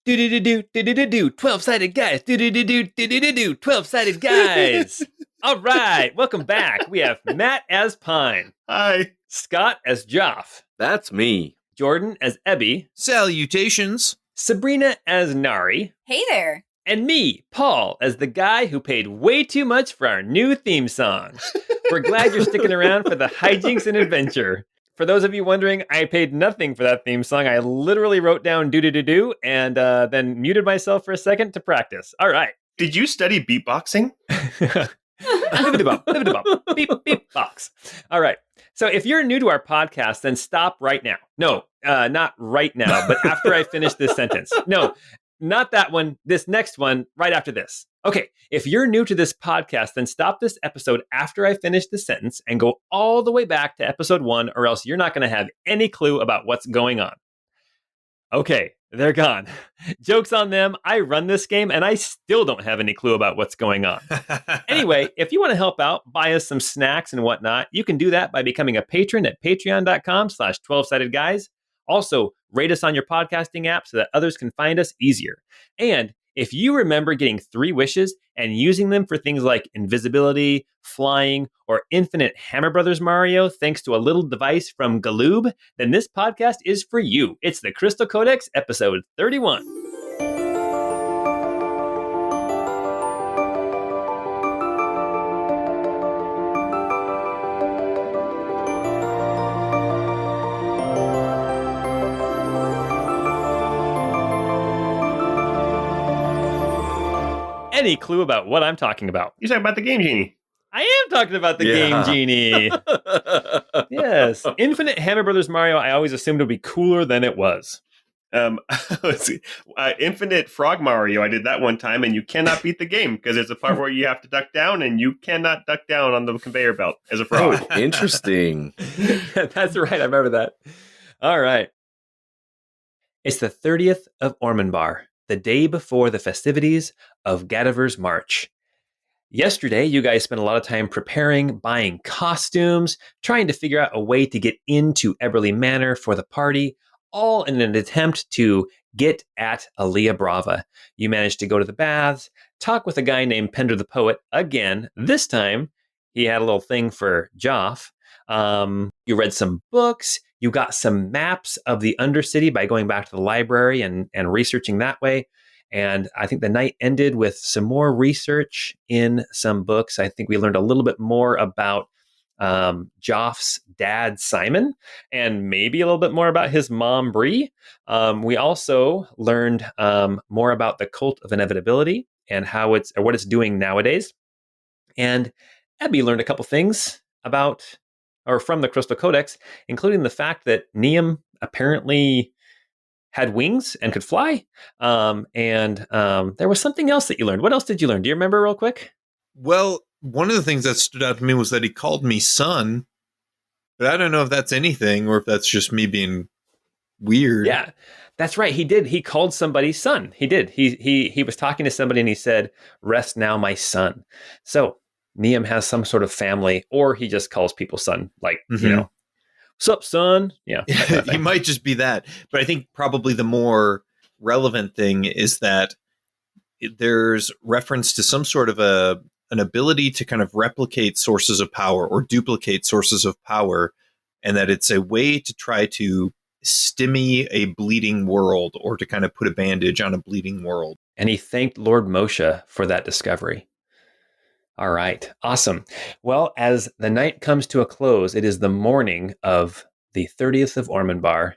Do 12-sided guys. Do 12-sided guys. All right, welcome back. We have Matt as Pine. Hi. Scott as Joff. That's me. Jordan as Ebby. Salutations. Sabrina as Nari. Hey there. And me, Paul, as the guy who paid way too much for our new theme song. We're glad you're sticking around for the hijinks and adventure. For those of you wondering, I paid nothing for that theme song. I literally wrote down do and then muted myself for a second to practice. All right. Did you study beatboxing? Beep, beep, box. All right. So if you're new to our podcast, then stop right now. No, not right now, but after I finish this sentence. No, not that one. This next one right after this. Okay. If you're new to this podcast, then stop this episode after I finish the sentence and go all the way back to episode 1, or else you're not going to have any clue about what's going on. Okay. They're gone. Joke's on them. I run this game and I still don't have any clue about what's going on. Anyway, if you want to help out, buy us some snacks and whatnot, you can do that by becoming a patron at patreon.com/12sidedguys. Also, rate us on your podcasting app so that others can find us easier. And if you remember getting 3 wishes and using them for things like invisibility, flying, or infinite Hammer Brothers Mario, thanks to a little device from Galoob, then this podcast is for you. It's the Crystal Codex, episode 31. Any clue about what I'm talking about? You're talking about the Game Genie. I am talking about the Game Genie. Yes. Infinite Hammer Brothers Mario, I always assumed would be cooler than it was. Let's see. Infinite Frog Mario, I did that one time, and you cannot beat the game because there's a part where you have to duck down, and you cannot duck down on the conveyor belt as a frog. Oh, interesting. That's right. I remember that. All right. It's the 30th of Ormanbar, the day before the festivities of Gadivar's March. Yesterday, you guys spent a lot of time preparing, buying costumes, trying to figure out a way to get into Eberly Manor for the party, all in an attempt to get at Aaliyah Brava. You managed to go to the baths, talk with a guy named Pender the Poet again. This time, he had a little thing for Joff. You read some books. You got some maps of the Undercity by going back to the library and researching that way. And I think the night ended with some more research in some books. I think we learned a little bit more about Joff's dad, Simon, and maybe a little bit more about his mom, Bree. We also learned more about the Cult of Inevitability and what it's doing nowadays. And Ebby learned a couple things from the Crystal Codex, including the fact that Neum apparently had wings and could fly. And there was something else that you learned. What else did you learn? Do you remember real quick? Well, one of the things that stood out to me was that he called me son, but I don't know if that's anything or if that's just me being weird. Yeah, that's right. He did. He called somebody son. He did. He was talking to somebody and he said, "Rest now, my son." So Neum has some sort of family, or he just calls people son, like, "Sup, son?" Yeah. He might just be that. But I think probably the more relevant thing is that there's reference to some sort of an ability to kind of replicate sources of power or duplicate sources of power, and that it's a way to try to stymie a bleeding world or to kind of put a bandage on a bleeding world. And he thanked Lord Moshe for that discovery. All right. Awesome. Well, as the night comes to a close, it is the morning of the 30th of Ormanbar.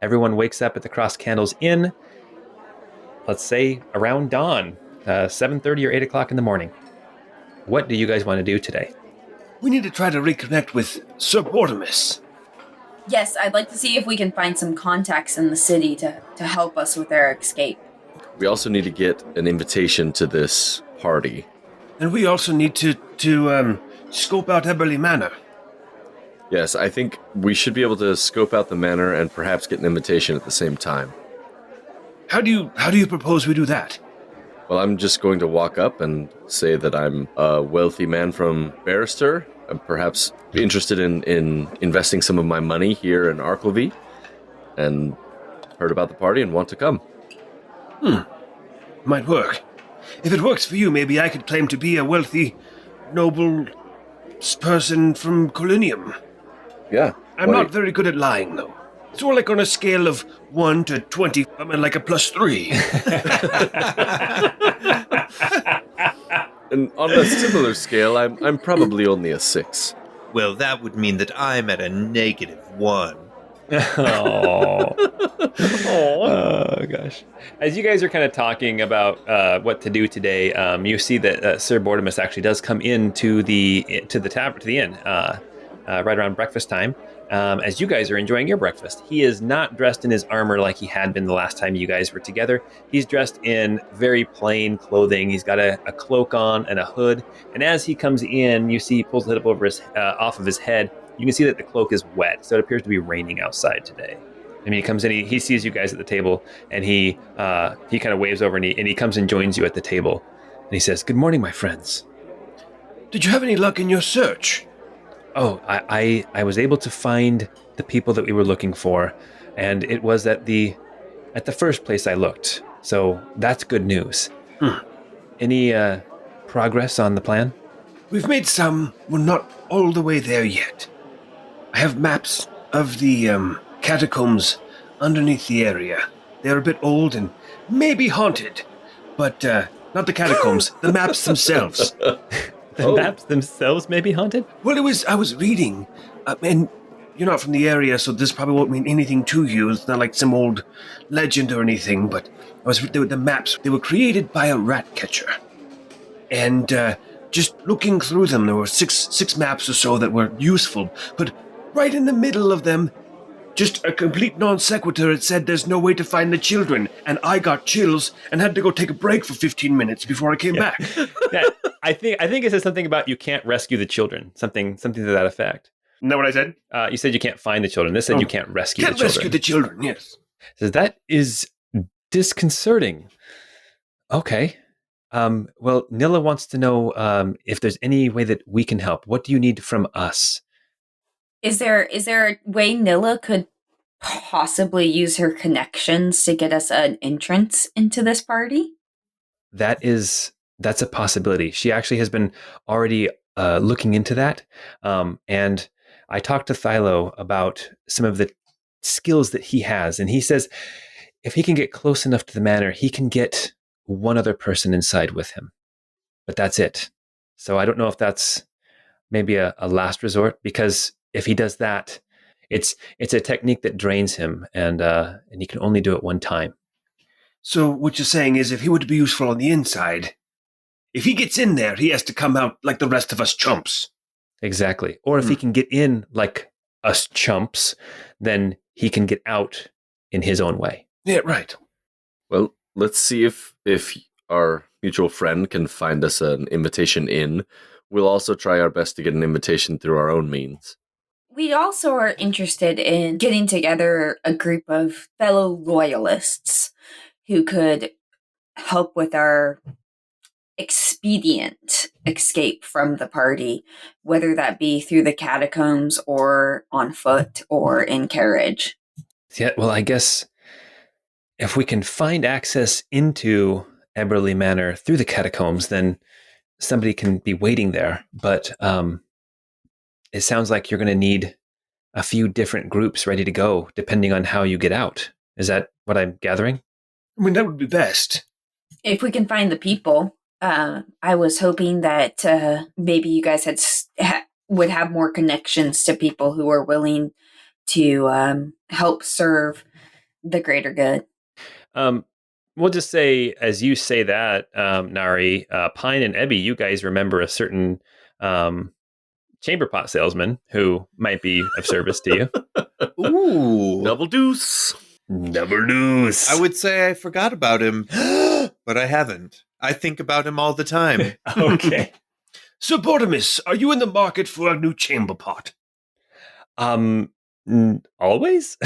Everyone wakes up at the Cross Candles Inn, let's say around dawn, 7:30 or 8 o'clock in the morning. What do you guys want to do today? We need to try to reconnect with Sir Bortimus. Yes, I'd like to see if we can find some contacts in the city to help us with our escape. We also need to get an invitation to this party. And we also need to scope out Eberly Manor. Yes, I think we should be able to scope out the manor and perhaps get an invitation at the same time. How do you propose we do that? Well, I'm just going to walk up and say that I'm a wealthy man from Barrister. I'm perhaps interested in investing some of my money here in Arklevy, and heard about the party and want to come. Might work. If it works for you, maybe I could claim to be a wealthy, noble person from Colinium. Yeah. I'm not very good at lying, though. It's more like on a scale of 1 to 20. I'm at like a +3. And on a similar scale, I'm probably only a 6. Well, that would mean that I'm at a -1. Oh. Oh gosh! As you guys are kind of talking about what to do today, you see that Sir Bortimus actually does come into the inn right around breakfast time. As you guys are enjoying your breakfast, he is not dressed in his armor like he had been the last time you guys were together. He's dressed in very plain clothing. He's got a cloak on and a hood. And as he comes in, you see he pulls the hood up over off of his head. You can see that the cloak is wet, so it appears to be raining outside today. And he comes in, he sees you guys at the table, and he kind of waves over, and he comes and joins you at the table. And he says, "Good morning, my friends." Did you have any luck in your search? Oh, I was able to find the people that we were looking for, and it was at the first place I looked. So that's good news. Any progress on the plan? We've made some. We're not all the way there yet. I have maps of the catacombs underneath the area. They're a bit old and maybe haunted, but not the catacombs, the maps themselves. The maps themselves may be haunted? Well, I was reading, and you're not from the area, so this probably won't mean anything to you. It's not like some old legend or anything, but the maps, they were created by a rat catcher. And just looking through them, there were six maps or so that were useful, but right in the middle of them, just a complete non sequitur, it said there's no way to find the children, and I got chills and had to go take a break for 15 minutes before I came back. Yeah, I think it says something about you can't rescue the children, something to that effect. Isn't that what I said? You said you can't find the children. This said you can't rescue the children. Can't rescue the children, yes. So that is disconcerting. Okay. Well, Nilla wants to know if there's any way that we can help. What do you need from us? Is there a way Nilla could possibly use her connections to get us an entrance into this party? That's a possibility. She actually has been already looking into that. And I talked to Thylo about some of the skills that he has. And he says if he can get close enough to the manor, he can get one other person inside with him. But that's it. So I don't know if that's maybe a last resort, because if he does that, it's a technique that drains him, and he can only do it one time. So what you're saying is if he were to be useful on the inside, if he gets in there, he has to come out like the rest of us chumps. Exactly. Or if he can get in like us chumps, then he can get out in his own way. Yeah, right. Well, let's see if our mutual friend can find us an invitation in. We'll also try our best to get an invitation through our own means. We also are interested in getting together a group of fellow loyalists who could help with our expedient escape from the party, whether that be through the catacombs or on foot or in carriage. Yeah, well, I guess if we can find access into Eberly Manor through the catacombs, then somebody can be waiting there. But it sounds like you're going to need a few different groups ready to go, depending on how you get out. Is that what I'm gathering? I mean, that would be best. If we can find the people, I was hoping that maybe you guys would have more connections to people who are willing to help serve the greater good. We'll just say, as you say that, Nari, Pine and Ebby, you guys remember a certain chamber pot salesman who might be of service to you. Ooh. Double deuce. Double deuce. I would say I forgot about him, but I haven't. I think about him all the time. Okay. Sir Bortimus, are you in the market for a new chamber pot? Always?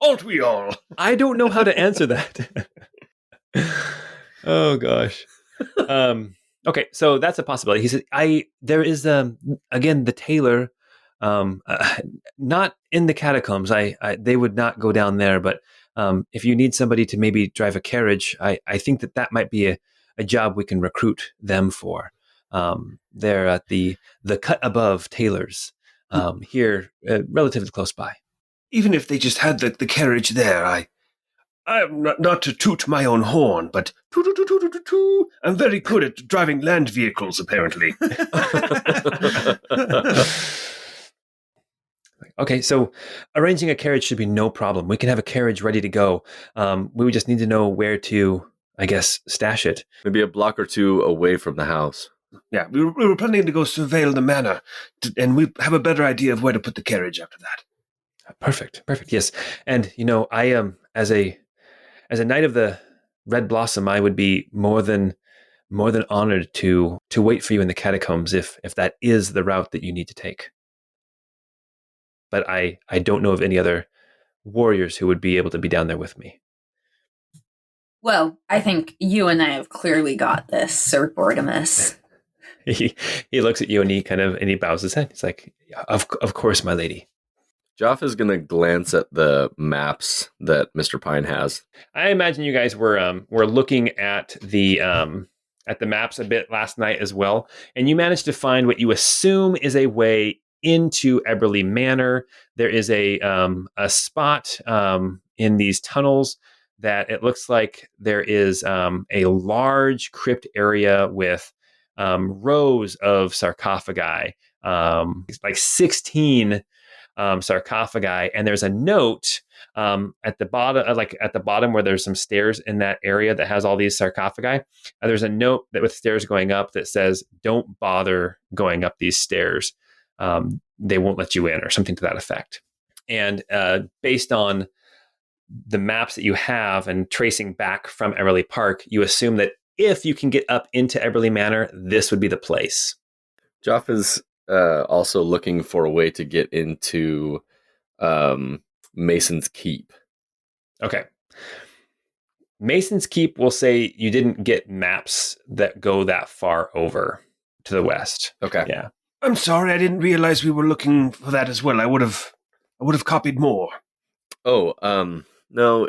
Aren't we all? I don't know how to answer that. Oh gosh. Okay, so that's a possibility. He said, there is again the tailor, not in the catacombs. They would not go down there, but if you need somebody to maybe drive a carriage, I think that might be a job we can recruit them for. They're at the Cut Above Tailors here, relatively close by. Even if they just had the carriage there, I'm not to toot my own horn, but toot, I'm very good at driving land vehicles, apparently. Okay, so arranging a carriage should be no problem. We can have a carriage ready to go. We would just need to know where to, I guess, stash it. Maybe a block or two away from the house. Yeah, we were planning to go surveil the manor, and we have a better idea of where to put the carriage after that. Perfect. Yes, and I am as a knight of the Red Blossom, I would be more than honored to wait for you in the catacombs if that is the route that you need to take. But I don't know of any other warriors who would be able to be down there with me. Well, I think you and I have clearly got this, Sir Bortimus. He looks at you and he bows his head. He's like, of course, my lady. Joff is going to glance at the maps that Mr. Pine has. I imagine you guys were looking at the maps a bit last night as well, and you managed to find what you assume is a way into Eberly Manor. There is a spot in these tunnels that it looks like there is a large crypt area with rows of sarcophagi, like 16 sarcophagi, and there's a note at the bottom where there's some stairs in that area that has all these sarcophagi. There's a note that with stairs going up that says, "Don't bother going up these stairs. They won't let you in," or something to that effect. And based on the maps that you have and tracing back from Everly Park, you assume that if you can get up into Eberly Manor, this would be the place. Joff is also looking for a way to get into Mason's Keep. Okay. Mason's Keep will say you didn't get maps that go that far over to the west. Okay. Yeah. I'm sorry, I didn't realize we were looking for that as well. I would have copied more. Oh, no,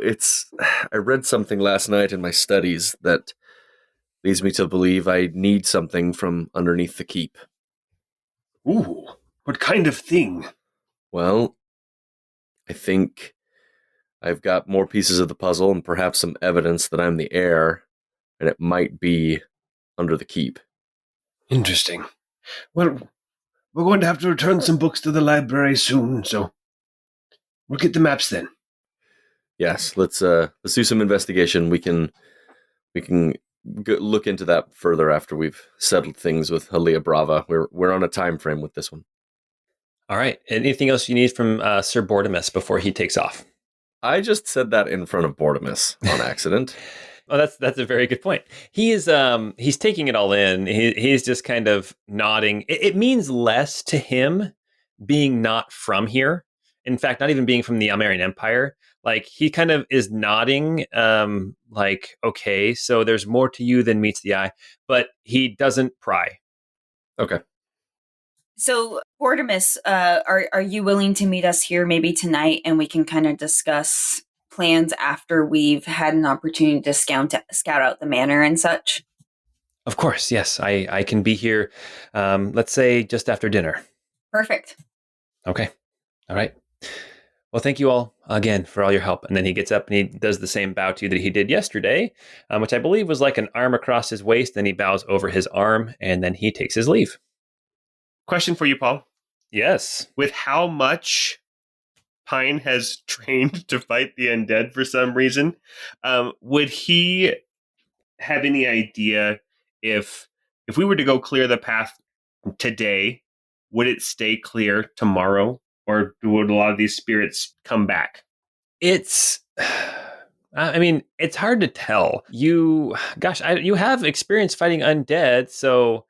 I read something last night in my studies that leads me to believe I need something from underneath the keep. Ooh, what kind of thing? Well, I think I've got more pieces of the puzzle and perhaps some evidence that I'm the heir, and it might be under the keep. Interesting. Well, we're going to have to return some books to the library soon, so we'll get the maps then. Yes, let's do some investigation. We can look into that further after we've settled things with Halia Brava. We're on a time frame with this one. All right. Anything else you need from Sir Bortimus before he takes off? I just said that in front of Bortimus on accident. Oh, that's a very good point. He's taking it all in. He's just kind of nodding. It means less to him being not from here. In fact, not even being from the Almerian Empire. Like, he kind of is nodding, like, okay, so there's more to you than meets the eye, but he doesn't pry. Okay. So, Bortimus, are you willing to meet us here maybe tonight, and we can kind of discuss plans after we've had an opportunity to scout out the manor and such? Of course, yes. I can be here, let's say, just after dinner. Perfect. Okay. All right. Well, thank you all again for all your help. And then he gets up and he does the same bow to you that he did yesterday, which I believe was like an arm across his waist. Then he bows over his arm and then he takes his leave. Question for you, Paul. Yes. With how much Pine has trained to fight the undead for some reason, would he have any idea if we were to go clear the path today, would it stay clear tomorrow? Or would a lot of these spirits come back? It's hard to tell. You have experience fighting undead, so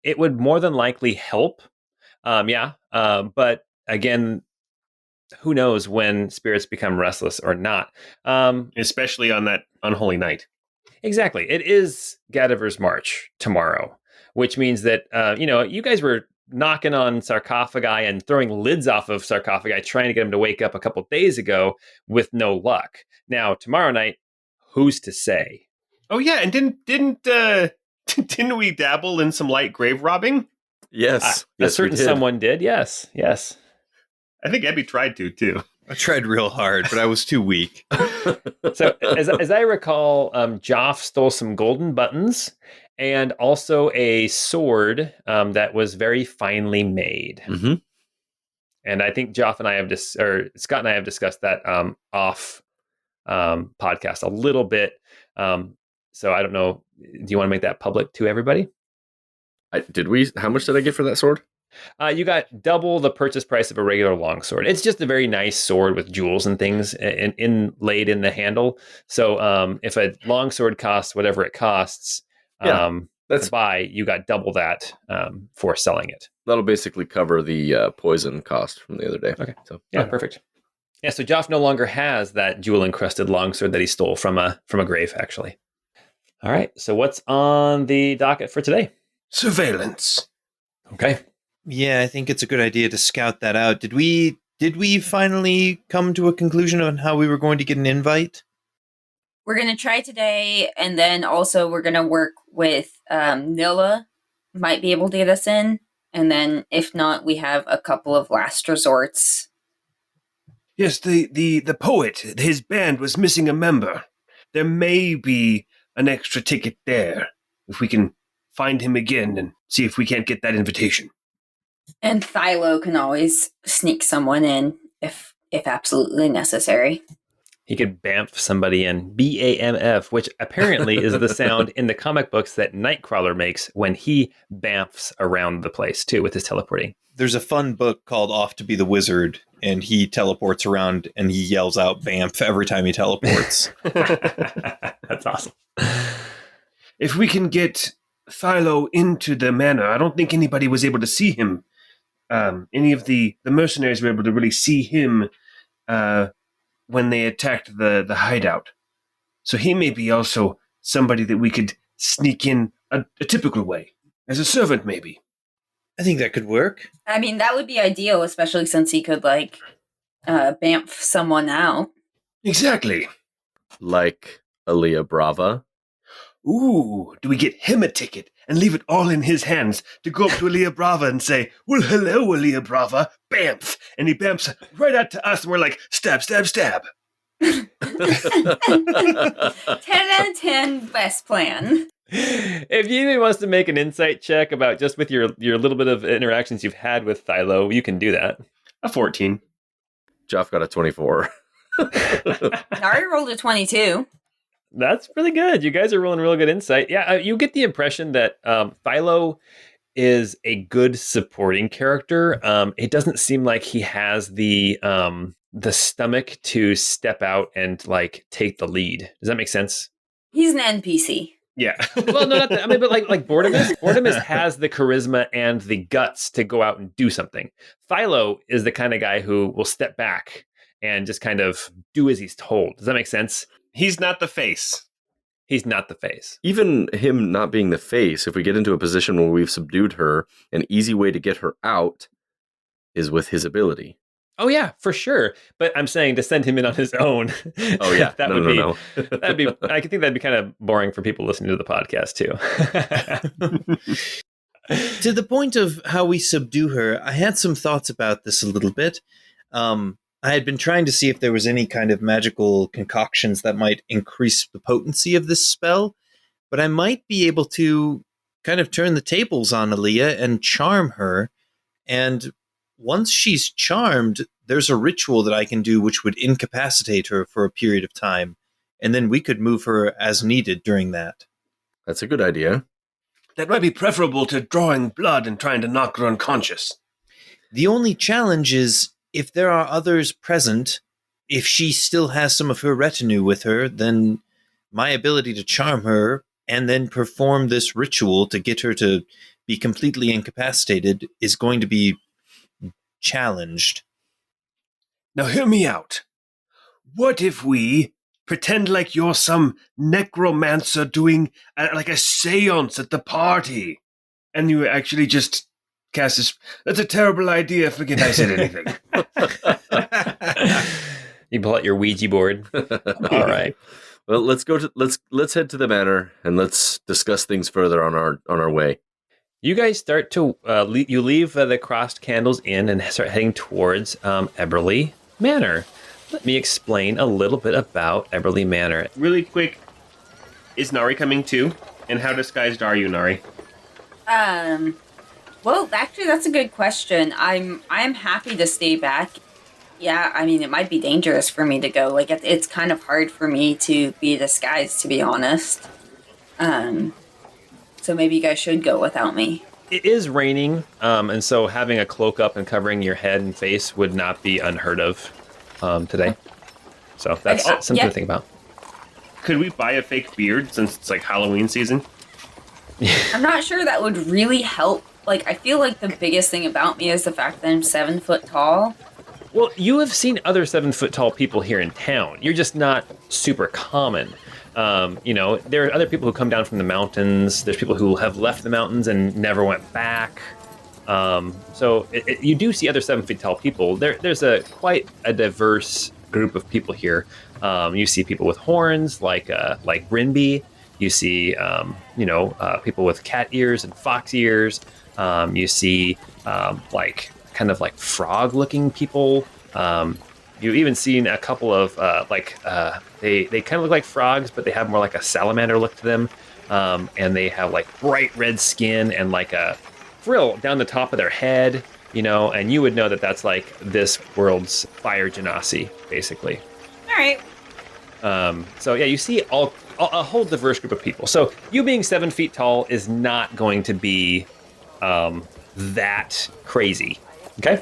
it would more than likely help. But again, who knows when spirits become restless or not? Especially on that unholy night. Exactly. It is Gadaver's March tomorrow, which means that you guys were knocking on sarcophagi and throwing lids off of sarcophagi, trying to get him to wake up a couple days ago with no luck. Now, tomorrow night, who's to say? Oh yeah, and didn't we dabble in some light grave robbing? Yes. A Yes, we certain did. someone did. Yes. Yes. I think Abby tried to too. I tried real hard, but I was too weak. So, as I recall, Joff stole some golden buttons and also a sword that was very finely made. Mm-hmm. And I think Joff and I have Scott and I have discussed that off podcast a little bit. So I don't know. Do you want to make that public to everybody? Did we? How much did I get for that sword? You got double the purchase price of a regular longsword. It's just a very nice sword with jewels and things inlaid in the handle. So if a longsword costs whatever it costs to buy, you got double that for selling it. That'll basically cover the poison cost from the other day. Okay. So Yeah, perfect. Yeah, so Joff no longer has that jewel-encrusted longsword that he stole from a grave, actually. All right, so what's on the docket for today? Surveillance. Okay. Yeah, I think it's a good idea to scout that out. Did we finally come to a conclusion on how we were going to get an invite? We're going to try today, and then also we're going to work with Nilla. Might be able to get us in. And then if not, we have a couple of last resorts. Yes, the poet, his band was missing a member. There may be an extra ticket there, if we can find him again and see if we can't get that invitation. And Thylo can always sneak someone in if absolutely necessary. He could bamf somebody in, BAMF, which apparently is the sound in the comic books that Nightcrawler makes when he bamfs around the place, too, with his teleporting. There's a fun book called Off to Be the Wizard, and he teleports around and he yells out "Bamf" every time he teleports. That's awesome. If we can get Thylo into the manor, I don't think anybody was able to see him. Any of the mercenaries were able to really see him when they attacked the hideout. So he may be also somebody that we could sneak in a typical way. As a servant, maybe. I think that could work. I mean, that would be ideal, especially since he could, bamf someone out. Exactly. Like Aaliyah Brava. Ooh, do we get him a ticket and leave it all in his hands to go up to Aaliyah Brava and say, "Well, hello, Aaliyah Brava, bamf." And he bamfs right out to us and we're like, "Stab, stab, stab." 10 out of 10, best plan. If anybody wants to make an insight check about just with your little bit of interactions you've had with Thylo, you can do that. A 14. Joff got a 24. Nari rolled a 22. That's really good. You guys are rolling real good insight. Yeah, you get the impression that Thylo is a good supporting character. It doesn't seem like he has the stomach to step out and take the lead. Does that make sense? He's an NPC. Yeah. Well, no, not that. I mean, but like Bortimus has the charisma and the guts to go out and do something. Thylo is the kind of guy who will step back and just kind of do as he's told. Does that make sense? He's not the face. He's not the face. Even him not being the face, if we get into a position where we've subdued her, an easy way to get her out is with his ability. Oh yeah, for sure. But I'm saying to send him in on his own. Oh yeah, no. That'd be. I think that'd be kind of boring for people listening to the podcast too. To the point of how we subdue her, I had some thoughts about this a little bit. I had been trying to see if there was any kind of magical concoctions that might increase the potency of this spell, but I might be able to kind of turn the tables on Aaliyah and charm her. And once she's charmed, there's a ritual that I can do which would incapacitate her for a period of time, and then we could move her as needed during that. That's a good idea. That might be preferable to drawing blood and trying to knock her unconscious. The only challenge is, if there are others present, if she still has some of her retinue with her, then my ability to charm her and then perform this ritual to get her to be completely incapacitated is going to be challenged. Now hear me out. What if we pretend like you're some necromancer doing a seance at the party, and you actually just Cassius, that's a terrible idea. Forget I said anything. You pull out your Ouija board. All right. Well, let's head to the manor and let's discuss things further on our way. You guys start to you leave the Crossed Candles Inn and start heading towards Eberly Manor. Let me explain a little bit about Eberly Manor. Really quick, is Nari coming too? And how disguised are you, Nari? Well, actually, that's a good question. I'm happy to stay back. Yeah, I mean, it might be dangerous for me to go. Like, it's kind of hard for me to be disguised, to be honest. So maybe you guys should go without me. It is raining, and so having a cloak up and covering your head and face would not be unheard of today. So that's something to think about. Could we buy a fake beard since it's like Halloween season? I'm not sure that would really help. Like, I feel like the biggest thing about me is the fact that I'm 7 foot tall. Well, you have seen other 7 foot tall people here in town. You're just not super common. There are other people who come down from the mountains. There's people who have left the mountains and never went back. So you do see other 7 feet tall people. There's quite a diverse group of people here. You see people with horns, like Grinby. You see, people with cat ears and fox ears. You see, kind of like frog-looking people. You've even seen a couple of they kind of look like frogs, but they have more like a salamander look to them, and they have like bright red skin and like a frill down the top of their head, and you would know that that's like this world's fire genasi, basically. All right. So yeah, you see a whole diverse group of people. So you being 7 feet tall is not going to be that crazy. Okay.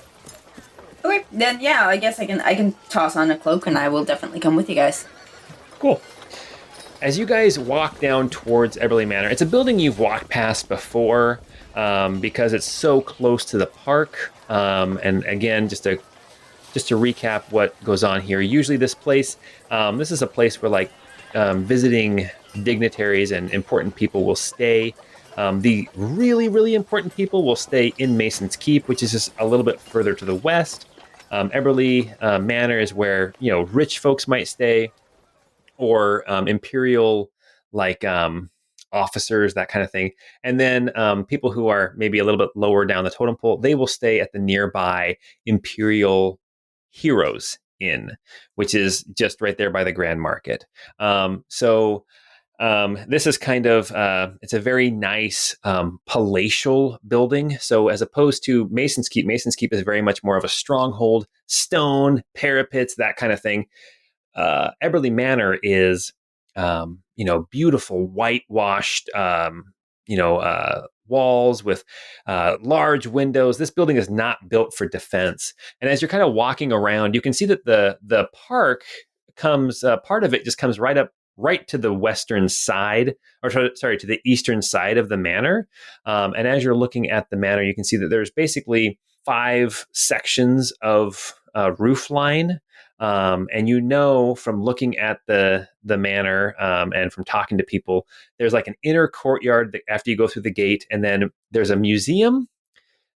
Okay, then yeah, I guess I can toss on a cloak and I will definitely come with you guys. Cool. As you guys walk down towards Eberly Manor, it's a building you've walked past before because it's so close to the park. And again, just to recap what goes on here, usually this place, this is a place where visiting dignitaries and important people will stay. The really, really important people will stay in Mason's Keep, which is just a little bit further to the west. Eberly Manor is where, rich folks might stay, or imperial, officers, that kind of thing. And then people who are maybe a little bit lower down the totem pole, they will stay at the nearby Imperial Heroes Inn, which is just right there by the Grand Market. This is kind of, it's a very nice palatial building. So as opposed to Mason's Keep is very much more of a stronghold, stone, parapets, that kind of thing. Eberly Manor is, beautiful whitewashed, walls with large windows. This building is not built for defense. And as you're kind of walking around, you can see that the park comes, part of it just comes right to the western side, or sorry, to the eastern side of the manor. And as you're looking at the manor, you can see that there's basically 5 sections of roof line. And from looking at the manor and from talking to people, there's like an inner courtyard after you go through the gate, and then there's a museum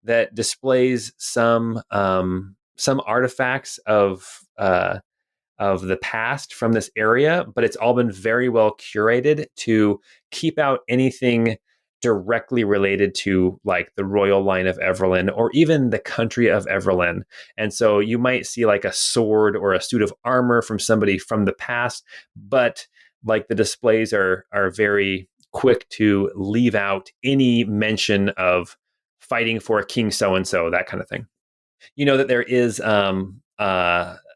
that displays some artifacts of the past from this area, but it's all been very well curated to keep out anything directly related to like the royal line of Everlyn or even the country of Everlyn. And so you might see like a sword or a suit of armor from somebody from the past, but like the displays are very quick to leave out any mention of fighting for King so-and-so, that kind of thing. You know that there is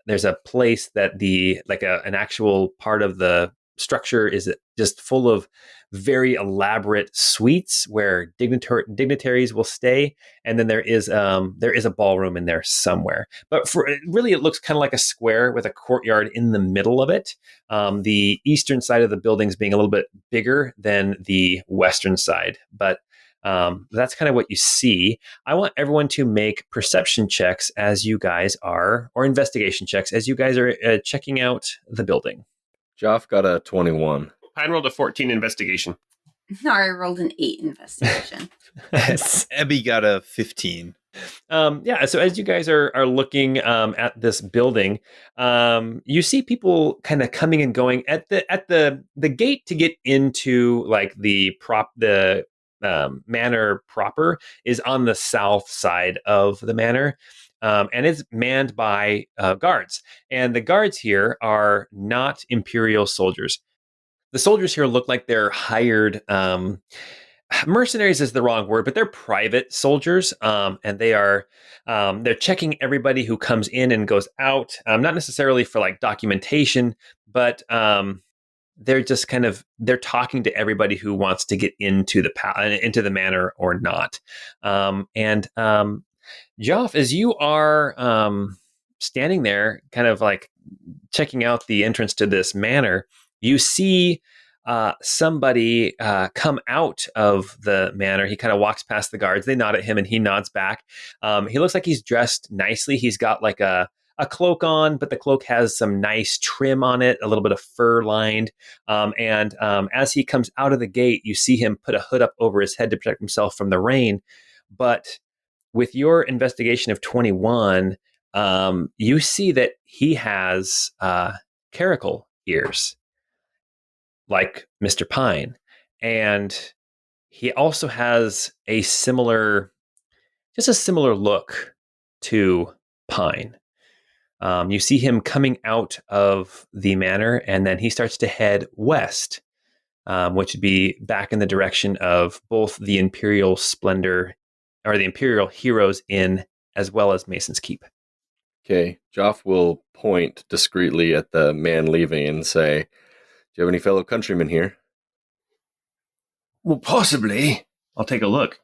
there's a place that an actual part of the structure is just full of very elaborate suites where dignitaries will stay, and then there is a ballroom in there somewhere. But it looks kind of like a square with a courtyard in the middle of it. The eastern side of the buildings being a little bit bigger than the western side, but that's kind of what you see. I want everyone to make perception checks as you guys are, or investigation checks as you guys are checking out the building. Joff got a 21. Pine rolled a 14 investigation. Nari rolled an 8 investigation. Ebby got a 15. Yeah, so as you guys are looking at this building, you see people kind of coming and going at the gate to get into like the manor proper is on the south side of the manor. And it's manned by guards. And the guards here are not Imperial soldiers. The soldiers here look like they're hired. Mercenaries is the wrong word, but they're private soldiers, and they're checking everybody who comes in and goes out. Not necessarily for like documentation, but they're just they're talking to everybody who wants to get into the manor or not. And Joff, as you are standing there, kind of like checking out the entrance to this manor, you see somebody come out of the manor. He kind of walks past the guards. They nod at him and he nods back. He looks like he's dressed nicely. He's got like a cloak on, but the cloak has some nice trim on it, a little bit of fur lined. And as he comes out of the gate, you see him put a hood up over his head to protect himself from the rain. But with your investigation of 21, you see that he has caracal ears, like Mr. Pine. And he also has a similar look to Pine. You see him coming out of the manor, and then he starts to head west, which would be back in the direction of both the Imperial Splendor, or the Imperial Heroes Inn, as well as Mason's Keep. Okay, Joff will point discreetly at the man leaving and say, "Do you have any fellow countrymen here?" Well, possibly. I'll take a look.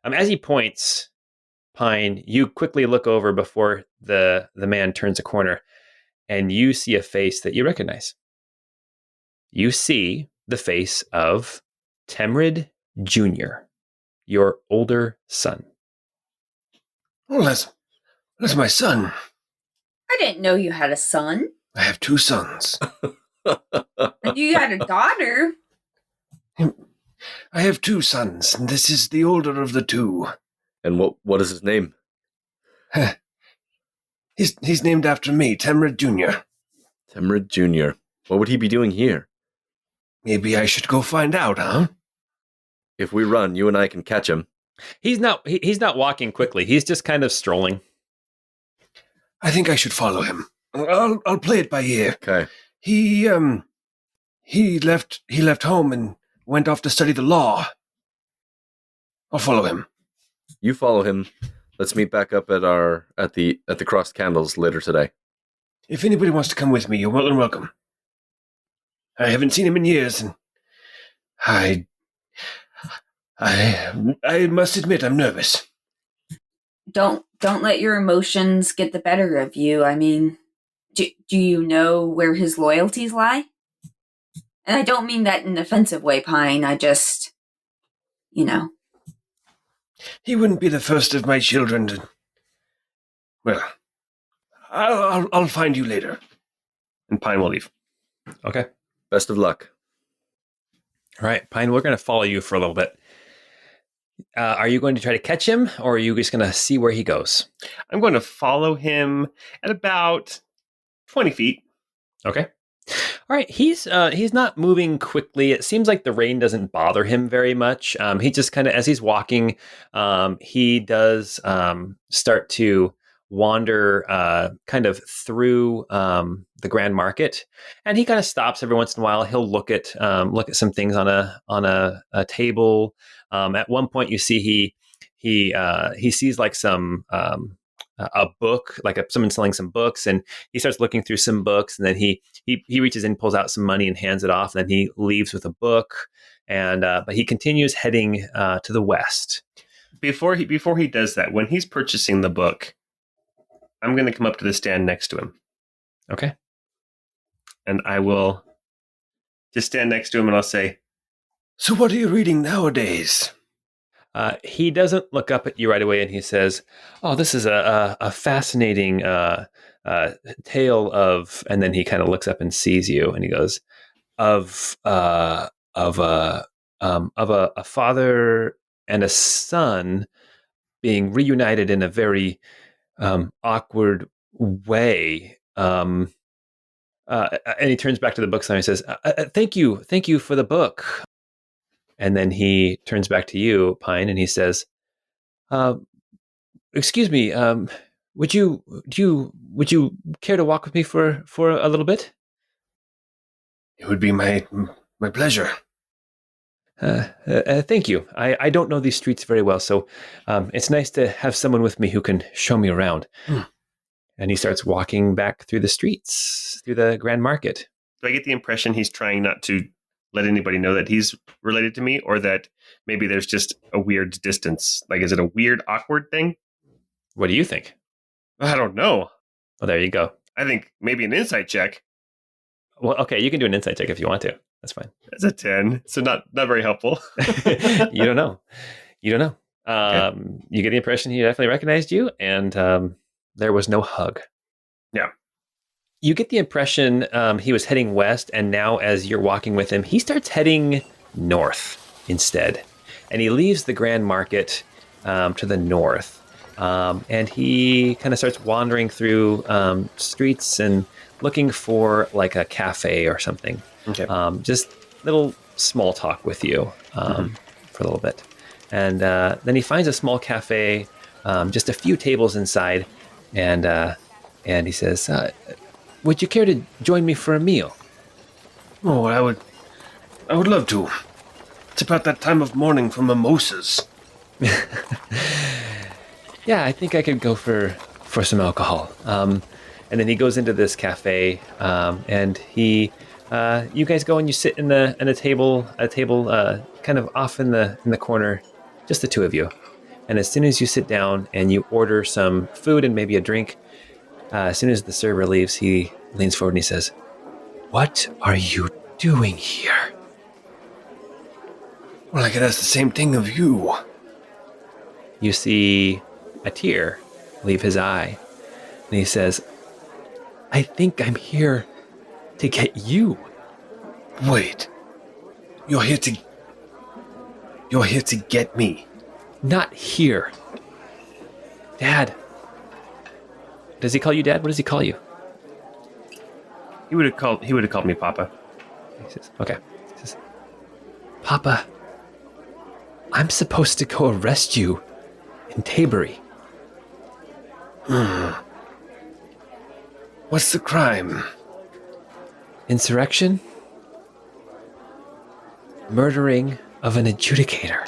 As he points, Pine, you quickly look over before the man turns a corner, and you see a face that you recognize. You see the face of Temrid Jr., your older son. Well, that's my son. I didn't know you had a son. I have 2 sons. And you had a daughter. I have 2 sons, and this is the older of the 2. And what is his name? He's named after me, Temrid Jr. Temrid Jr. What would he be doing here? Maybe I should go find out, huh? If we run, you and I can catch him. He's not walking quickly. He's just kind of strolling. I think I should follow him. I'll play it by ear. Okay. He left home and went off to study the law. I'll follow him. You follow him. Let's meet back up at the Crossed Candles later today. If anybody wants to come with me, you're more than welcome. I haven't seen him in years, and I must admit I'm nervous. Don't let your emotions get the better of you. I mean, do you know where his loyalties lie? And I don't mean that in an offensive way, Pine. I just, He wouldn't be the first of my children to... Well, I'll find you later. And Pine will leave. Okay. Best of luck. All right, Pine, we're going to follow you for a little bit. Are you going to try to catch him, or are you just going to see where he goes? I'm going to follow him at about 20 feet. Okay. All right. He's not moving quickly. It seems like the rain doesn't bother him very much. He just kind of, as he's walking, he does start to wander kind of through the Grand Market, and he kind of stops every once in a while. He'll look at some things on a table. At one point, you see he sees like some a book, like someone selling some books, and he starts looking through some books, and then he reaches in, pulls out some money, and hands it off. And then he leaves with a book, and but he continues heading to the west. Before he does that, when he's purchasing the book, I'm going to come up to the stand next to him. Okay. And I will just stand next to him, and I'll say, So what are you reading nowadays? He doesn't look up at you right away, and he says, "Oh, this is a fascinating tale of." And then he kind of looks up and sees you, and he goes, "Of a of a father and a son being reunited in a very awkward way. And he turns back to the book sign and says, thank you for the book. And then he turns back to you, Pine, and he says, excuse me, would you care to walk with me for a little bit? It would be my pleasure. Thank you. I don't know these streets very well, so it's nice to have someone with me who can show me around. And he starts walking back through the streets, through the Grand Market. Do I get the impression he's trying not to let anybody know that he's related to me, or that maybe there's just a weird distance? Like, is it a weird, awkward thing? What do you think? I don't know. Well, there you go. I think maybe an insight check. Well, okay, you can do an insight check if you want to. That's fine. That's a 10, so not very helpful. You don't know. Okay. You get the impression he definitely recognized you, and there was no hug. Yeah. You get the impression he was heading west, and now as you're walking with him, he starts heading north instead. And he leaves the Grand Market to the north. And he kind of starts wandering through streets and looking for like a cafe or something. Okay. Just little small talk with you for a little bit. And then he finds a small cafe, just a few tables inside, and he says, would you care to join me for a meal? Oh, I would love to. It's about that time of morning for mimosas. Yeah, I think I could go for some alcohol. And then he goes into this cafe, and he, you guys go and you sit in a table, kind of off in the corner, just the two of you. And as soon as you sit down and you order some food and maybe a drink, as soon as the server leaves, he leans forward and he says, "What are you doing here?" Well, I could ask the same thing of you. You see a tear leave his eye, and he says, "I think I'm here to get you." Wait. You're here to get me. Not here. Dad. Does he call you Dad? What does he call you? He would have called me Papa. He says, okay. He says, "Papa, I'm supposed to go arrest you in Tabery." What's the crime? Insurrection? Murdering of an adjudicator.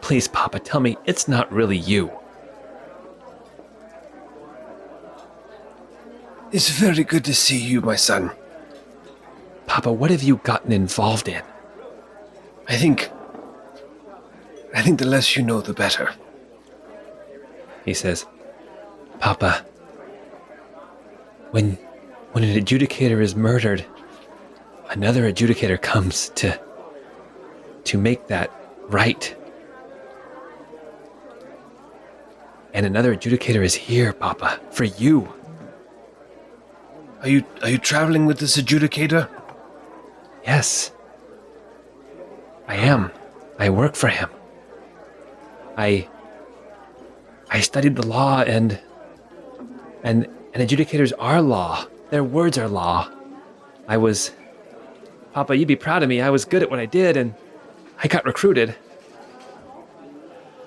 Please, Papa, tell me it's not really you. It's very good to see you, my son. Papa, what have you gotten involved in? I think the less you know, the better. He says, "Papa, when an adjudicator is murdered, another adjudicator comes to make that right. And another adjudicator is here, Papa, for you." Are you traveling with this adjudicator? Yes. I am. I work for him. I studied the law and adjudicators are law. Their words are law. Papa, you'd be proud of me. I was good at what I did and I got recruited.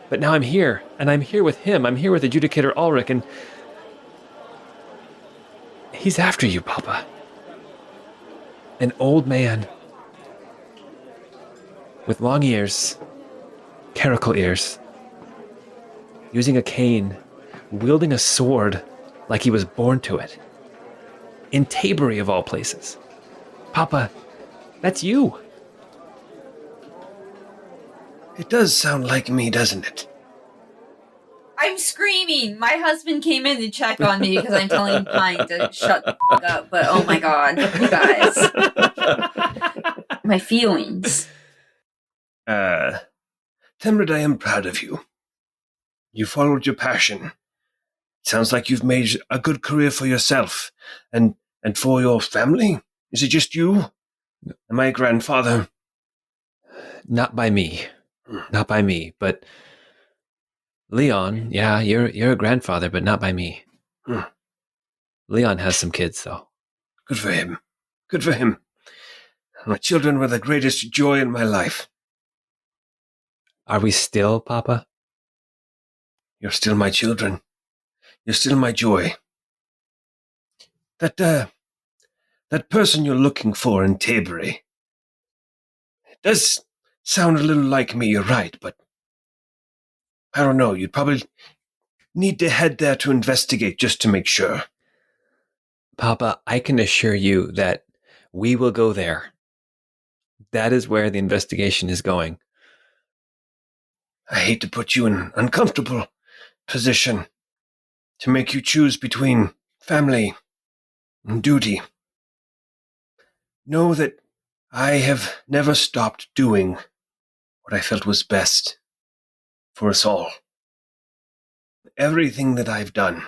But now I'm here, and I'm here with him. I'm here with Adjudicator Ulrich, and he's after you, Papa. An old man with long ears, caracal ears, using a cane, wielding a sword like he was born to it. In Tabery, of all places. Papa, that's you. It does sound like me, doesn't it? I'm screaming. My husband came in to check on me because I'm telling Pine to shut the f*** up. But oh my god, you guys. My feelings. Temrid, I am proud of you. You followed your passion. It sounds like you've made a good career for yourself and for your family. Is it just you? And my grandfather? Not by me. Not by me. But Leon, yeah, you're a grandfather, but not by me. Hmm. Leon has some kids, though. Good for him. Good for him. My children were the greatest joy in my life. Are we still, Papa? You're still my children. You're still my joy. That person you're looking for in Tabery does sound a little like me, you're right, but I don't know, you'd probably need to head there to investigate just to make sure. Papa, I can assure you that we will go there. That is where the investigation is going. I hate to put you in an uncomfortable position to make you choose between family and duty. Know that I have never stopped doing what I felt was best for us all. Everything that I've done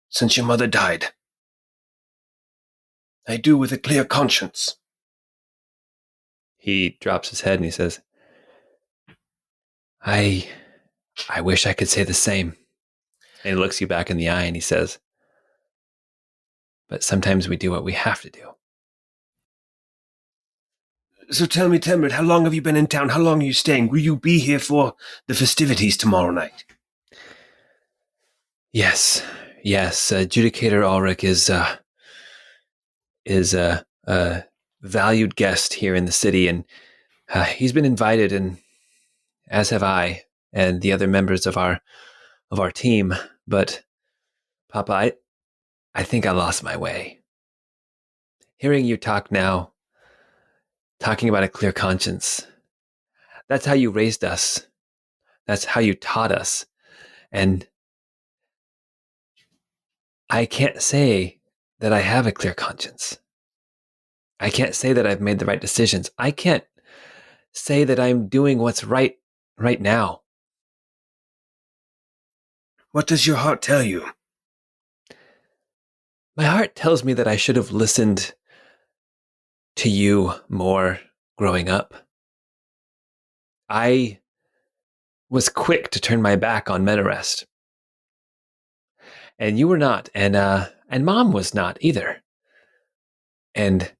since your mother died, I do with a clear conscience. He drops his head and he says, I wish I could say the same. And he looks you back in the eye and he says, but sometimes we do what we have to do. So tell me, Temrid, how long have you been in town? How long are you staying? Will you be here for the festivities tomorrow night? Yes. Adjudicator Ulrich is a valued guest here in the city, and he's been invited, and as have I and the other members of our team. But Papa, I think I lost my way. Hearing you talk now, talking about a clear conscience, that's how you raised us. That's how you taught us. And I can't say that I have a clear conscience. I can't say that I've made the right decisions. I can't say that I'm doing what's right now. What does your heart tell you? My heart tells me that I should have listened to you more growing up. I was quick to turn my back on Menarest. And you were not, and Mom was not either. And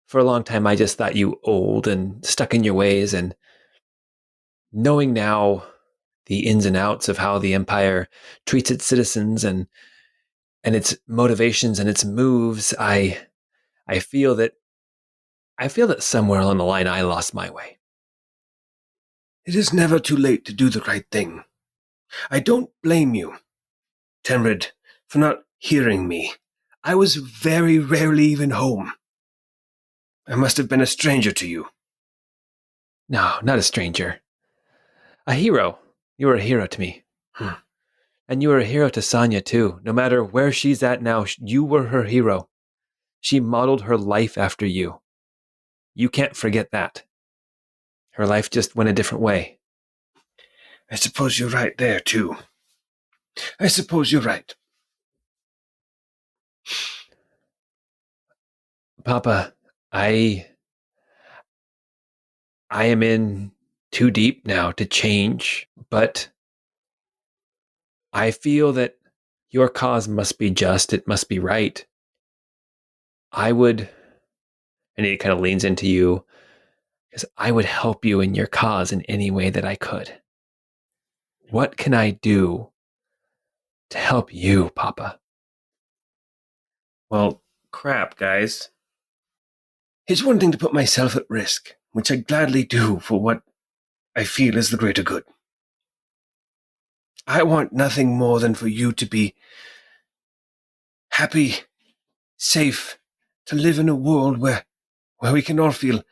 for a long time, I just thought you old and stuck in your ways. And knowing now the ins and outs of how the Empire treats its citizens and its motivations and its moves, I feel that somewhere along the line I lost my way. It is never too late to do the right thing. I don't blame you, Temrid, for not hearing me. I was very rarely even home. I must have been a stranger to you. No, not a stranger. A hero. You were a hero to me. And you were a hero to Sonia, too. No matter where she's at now, you were her hero. She modeled her life after you. You can't forget that. Her life just went a different way. I suppose you're right there, too. I suppose you're right. Papa, I am in too deep now to change, but I feel that your cause must be just. It must be right. I would, and he kind of leans into you, because I would help you in your cause in any way that I could. What can I do to help you, Papa? Well, crap, guys. It's one thing to put myself at risk, which I gladly do for what I feel is the greater good. I want nothing more than for you to be happy, safe, to live in a world where we can all feel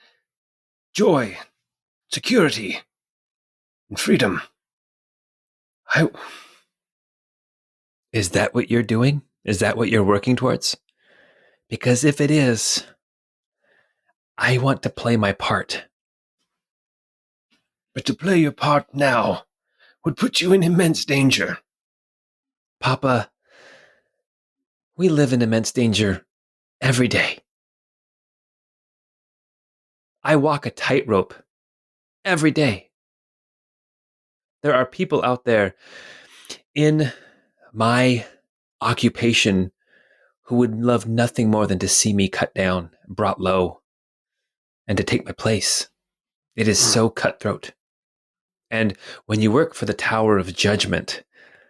joy, security, and freedom. Is that what you're doing? Is that what you're working towards? Because if it is, I want to play my part. But to play your part now would put you in immense danger. Papa, we live in immense danger every day. I walk a tightrope every day. There are people out there in my occupation who would love nothing more than to see me cut down, brought low, and to take my place. It is so cutthroat. And when you work for the Tower of Judgment,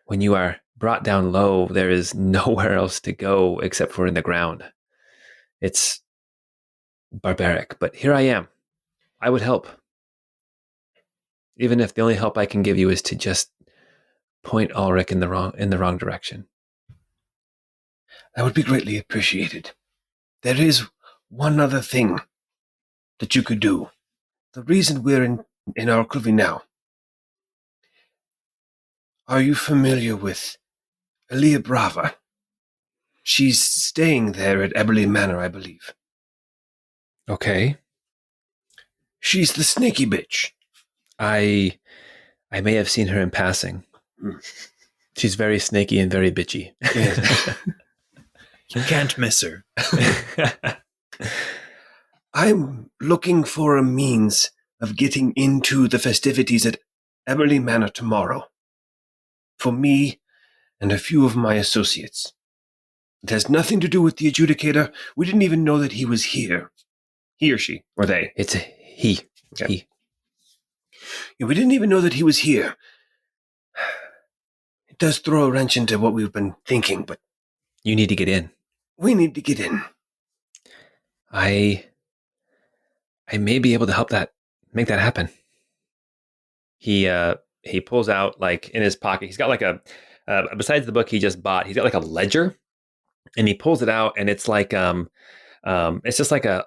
when you are brought down low, there is nowhere else to go except for in the ground. It's barbaric, but here I am. I would help. Even if the only help I can give you is to just point Ulrich in the wrong direction. That would be greatly appreciated. There is one other thing that you could do. The reason we're in our Arcluvi now. Are you familiar with Elia Brava? She's staying there at Eberly Manor, I believe. Okay. She's the snaky bitch. I may have seen her in passing. She's very snaky and very bitchy. Yes. You can't miss her. I'm looking for a means of getting into the festivities at Eberly Manor tomorrow. For me and a few of my associates. It has nothing to do with the adjudicator. We didn't even know that he was here. He or she, or they. It's a he. Okay. He. Yeah, we didn't even know that he was here. It does throw a wrench into what we've been thinking, but You need to get in. we need to get in. I may be able to help make that happen. He pulls out, like, in his pocket. He's got like besides the book he just bought, he's got like a ledger, and he pulls it out, and it's like it's just like a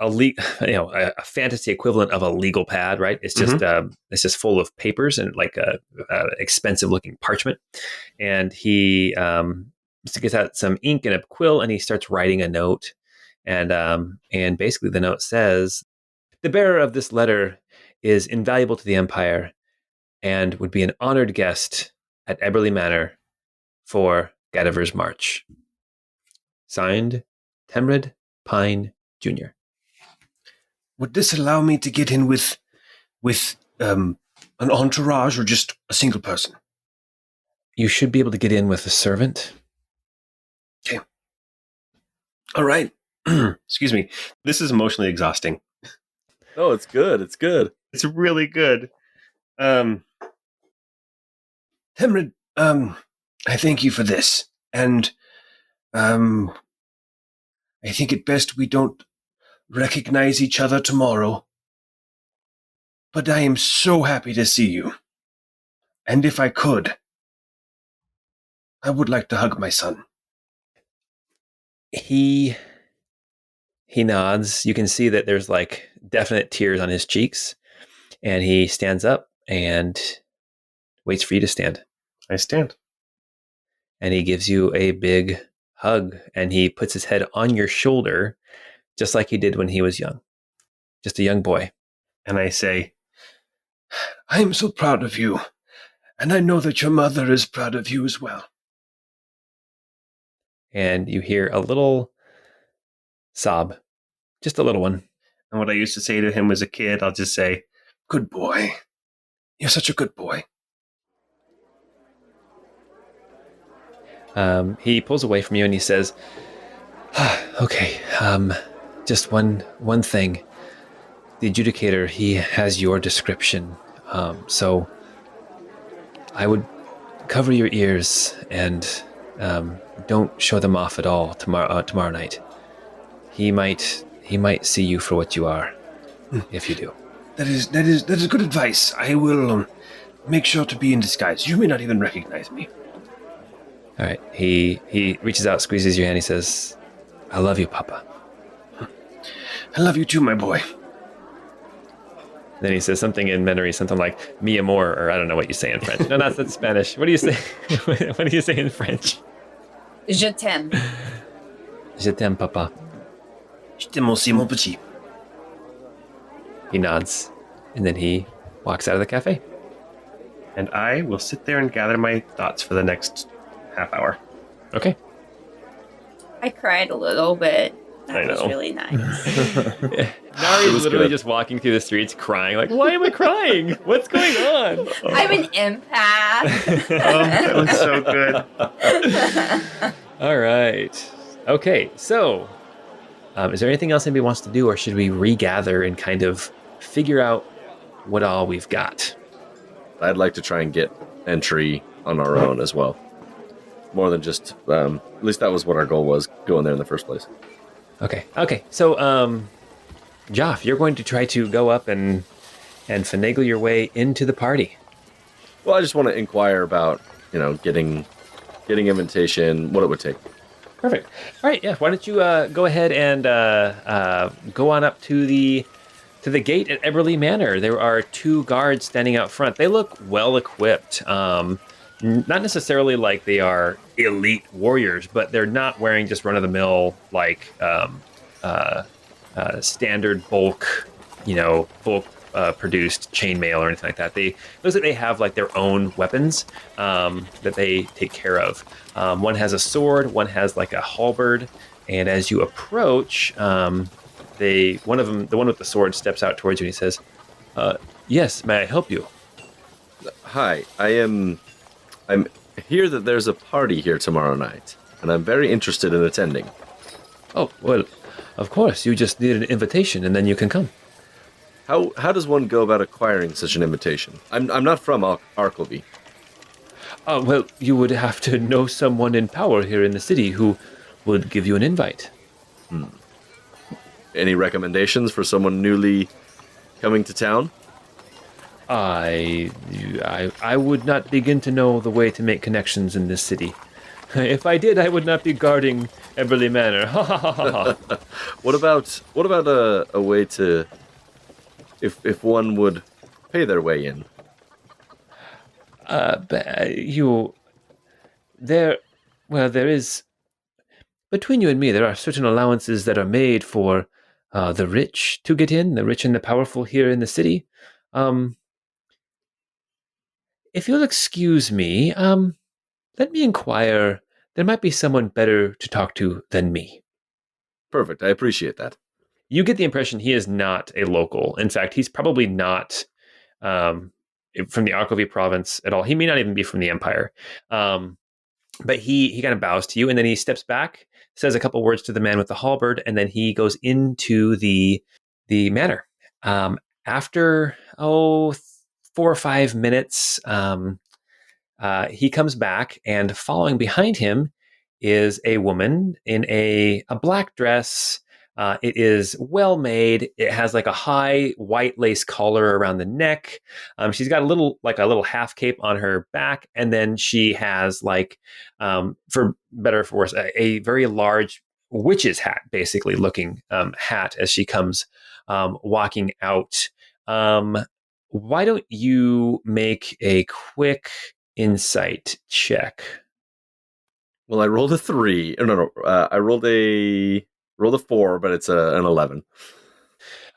fantasy equivalent of a legal pad, right? It's just full of papers and like a expensive looking parchment, and he gets out some ink and a quill, and he starts writing a note, and basically the note says, "The bearer of this letter is invaluable to the Empire and would be an honored guest at Eberly Manor for Gadiver's March. Signed, Temrid Pine Jr." Would this allow me to get in with an entourage or just a single person? You should be able to get in with a servant. Okay. All right. Excuse me. This is emotionally exhausting. Oh, it's good. It's good. It's really good. Temrid, I thank you for this. And I think it best we don't recognize each other tomorrow. But I am so happy to see you. And if I could, I would like to hug my son. He nods. You can see that there's like definite tears on his cheeks, and he stands up and waits for you to stand. I stand. And he gives you a big hug, and he puts his head on your shoulder, just like he did when he was young, just a young boy. And I say, I am so proud of you, and I know that your mother is proud of you as well. And you hear a little sob, just a little one. and what I used to say to him as a kid, I'll just say, Good boy. You're such a good boy. He pulls away from you and he says, okay, just one thing. The adjudicator, he has your description. So I would cover your ears and don't show them off at all tomorrow night. He might see you for what you are, if you do. That is good advice. I will make sure to be in disguise. You may not even recognize me. All right. He reaches out, squeezes your hand. He says, I love you, Papa. I love you too, my boy. Then he says something in Mandarin, something like "mi amor," or I don't know what you say in French. No, that's Spanish. What do you say? What do you say in French? Je t'aime. Je t'aime, Papa. Je t'aime aussi, mon petit. He nods, and then he walks out of the cafe. and I will sit there and gather my thoughts for the next half hour. Okay. I cried a little bit. I That was know. really nice. Nari's was literally good. just walking through the streets crying, like, why am I crying? What's going on? I'm an empath. That was so good. All right. Okay, so is there anything else anybody wants to do, or should we regather and kind of figure out what all we've got? I'd like to try and get entry on our own as well. More than just, at least that was what our goal was, going there in the first place. Okay. So, Joff, you're going to try to go up and finagle your way into the party. Well, I just want to inquire about, getting invitation, what it would take. Perfect. All right. Yeah. Why don't you go ahead and go on up to the gate at Eberly Manor? There are 2 guards standing out front. They look well equipped. Not necessarily like they are elite warriors, but they're not wearing just run of the mill standard bulk produced chainmail or anything like that. Looks like they have like their own weapons that they take care of. One has a sword, one has like a halberd, and as you approach, one of them, the one with the sword, steps out towards you and he says, "Yes, may I help you?" Hi, I'm here that there's a party here tomorrow night, and I'm very interested in attending. Oh, well, of course. You just need an invitation, and then you can come. How does one go about acquiring such an invitation? I'm not from Arkleby. Well, you would have to know someone in power here in the city who would give you an invite. Any recommendations for someone newly coming to town? I would not begin to know the way to make connections in this city. If I did, I would not be guarding Eberly Manor. Ha ha ha ha. What about a way to, if one would pay their way in? There is, between you and me, there are certain allowances that are made for the rich to get in, the rich and the powerful here in the city. If you'll excuse me, let me inquire. There might be someone better to talk to than me. Perfect. I appreciate that. You get the impression he is not a local. In fact, he's probably not from the Arkleby province at all. He may not even be from the Empire. But he kind of bows to you, and then he steps back, says a couple words to the man with the halberd, and then he goes into the manor. After 4 or 5 minutes, he comes back, and following behind him is a woman in a black dress. It is well made. It has like a high white lace collar around the neck. She's got a little half cape on her back, and then she has for better or for worse, a very large witch's hat, basically looking hat as she comes walking out. Why don't you make a quick insight check? Well, I rolled a 3. No. I rolled a 4, but it's an 11.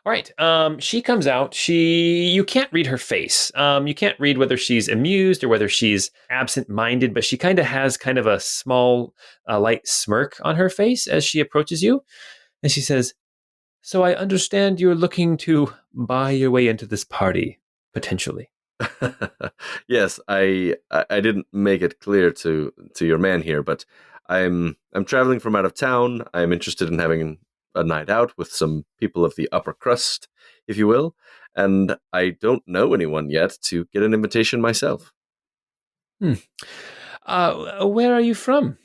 All right. She comes out. You can't read her face. You can't read whether she's amused or whether she's absent-minded, but she kind of has kind of a small, light smirk on her face as she approaches you. And she says, "So I understand you're looking to buy your way into this party, potentially." Yes, I didn't make it clear to your man here, but I'm traveling from out of town. I'm interested in having a night out with some people of the upper crust, if you will, and I don't know anyone yet to get an invitation myself. Where are you from?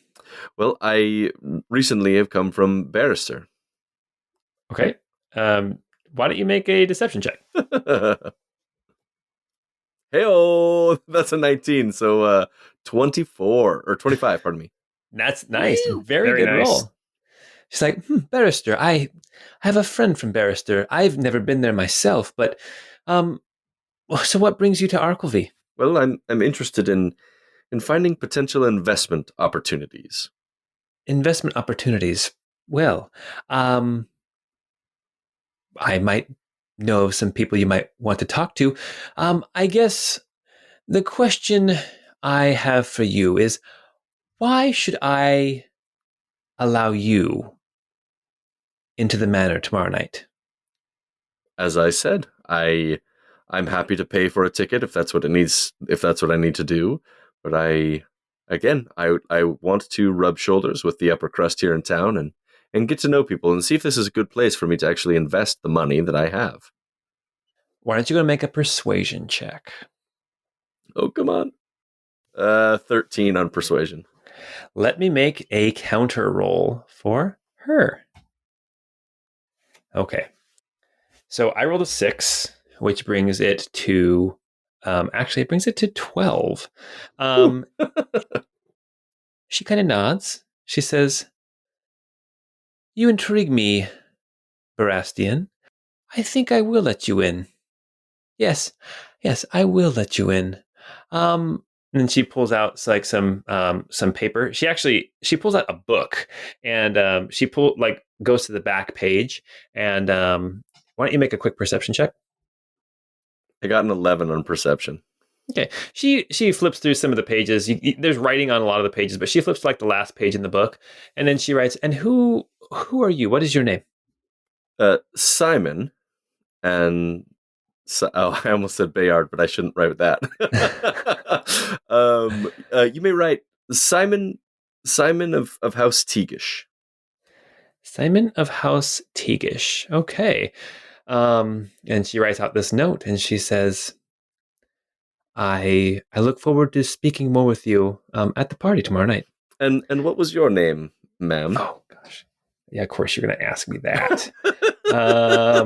Well, I recently have come from Barrister. Okay. Why don't you make a deception check? Hey-oh, that's a 19, so 24, or 25, pardon me. That's nice. Woo! Very good nice. roll. She's like, Barrister, I have a friend from Barrister. I've never been there myself, but so what brings you to Arkleby? Well, I'm interested in finding potential investment opportunities. Investment opportunities. Well, I might know of some people you might want to talk to. I guess the question I have for you is, why should I allow you into the manor tomorrow night? as I said, I'm happy to pay for a ticket if that's what it needs, if that's what I need to do. But I want to rub shoulders with the upper crust here in town and get to know people and see if this is a good place for me to actually invest the money that I have. Why don't you go make a persuasion check? Oh, come on. 13 on persuasion. Let me make a counter roll for her. Okay. So I rolled a 6, which brings it to, actually, it brings it to 12. She kind of nods. She says, "You intrigue me, Barastian. I think I will let you in. Yes, I will let you in." And then she pulls out some paper. She pulls out a book, and she goes to the back page. And why don't you make a quick perception check? I got an 11 on perception. Okay. She flips through some of the pages. There's writing on a lot of the pages, but she flips to like the last page in the book, and then she writes, "And who are you? What is your name?" Simon, and I almost said Bayard, but I shouldn't write that. You may write Simon of House Teagish. Simon of House Teagish. Okay. And she writes out this note, and she says, I look forward to speaking more with you at the party tomorrow night. And what was your name, ma'am? Oh, gosh. Yeah, of course you're going to ask me that.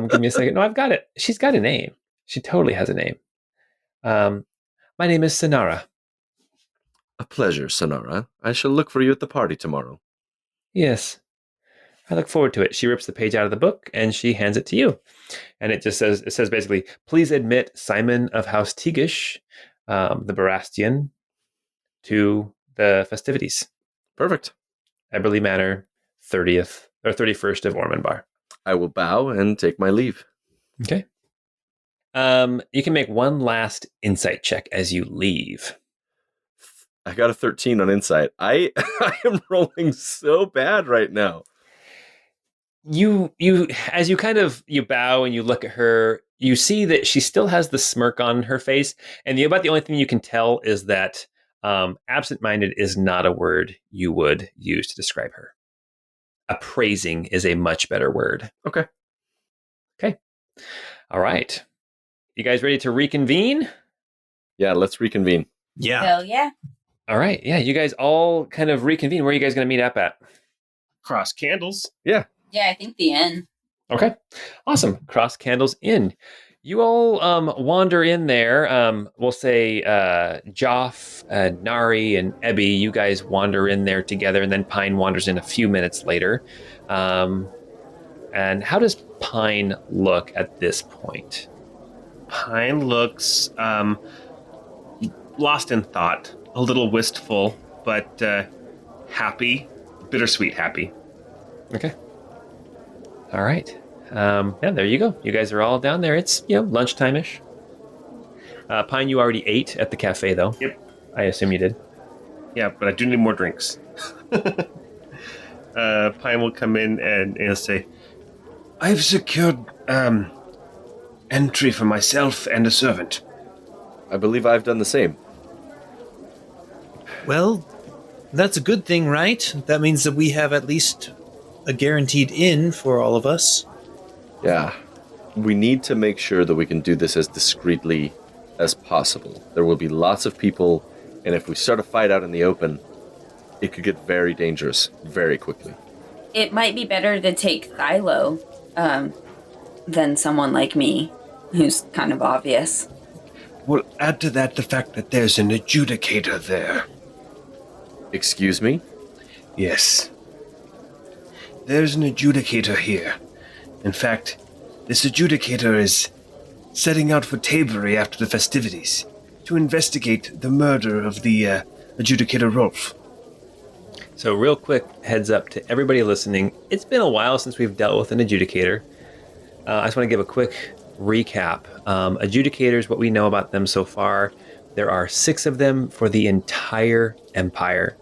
Give me a second. No, I've got it. She's got a name. She totally has a name. My name is Sonara. A pleasure, Sonara. I shall look for you at the party tomorrow. Yes. I look forward to it. She rips the page out of the book and she hands it to you. And it says basically, "Please admit Simon of House Teagish, the Barastian, to the festivities." Perfect. Eberly Manor, 30th or 31st of Ormanbar. I will bow and take my leave. Okay. You can make one last insight check as you leave. I got a 13 on insight. I am rolling so bad right now. You as you bow and you look at her, you see that she still has the smirk on her face, and about the only thing you can tell is that absent-minded is not a word you would use to describe her. Appraising is a much better word. Okay. All right. You guys ready to reconvene? Yeah, let's reconvene. Yeah. Hell yeah. All right. Yeah, you guys all kind of reconvene. Where are you guys going to meet up at? Cross candles. Yeah, I think the inn. Okay. Awesome. Cross Candles Inn. You all wander in there. We'll say Joff, Nari, and Ebby, you guys wander in there together, and then Pine wanders in a few minutes later. And how does Pine look at this point? Pine looks lost in thought, a little wistful, but happy, bittersweet happy. Okay. All right. Yeah, there you go. You guys are all down there. It's, lunchtime-ish. Pine, you already ate at the cafe, though. Yep. I assume you did. Yeah, but I do need more drinks. Pine will come in and he'll say, I've secured entry for myself and a servant. I believe I've done the same. Well, that's a good thing, right? That means that we have at least a guaranteed inn for all of us. Yeah. We need to make sure that we can do this as discreetly as possible. There will be lots of people, and if we start a fight out in the open, it could get very dangerous very quickly. It might be better to take Thylo than someone like me, who's kind of obvious. We'll add to that the fact that there's an adjudicator there. Excuse me? Yes. There's an adjudicator here. In fact, this adjudicator is setting out for Tabery after the festivities to investigate the murder of the adjudicator Rolf. So real quick heads up to everybody listening. It's been a while since we've dealt with an adjudicator. I just want to give a quick recap. Adjudicators, what we know about them so far, there are 6 of them for the entire empire.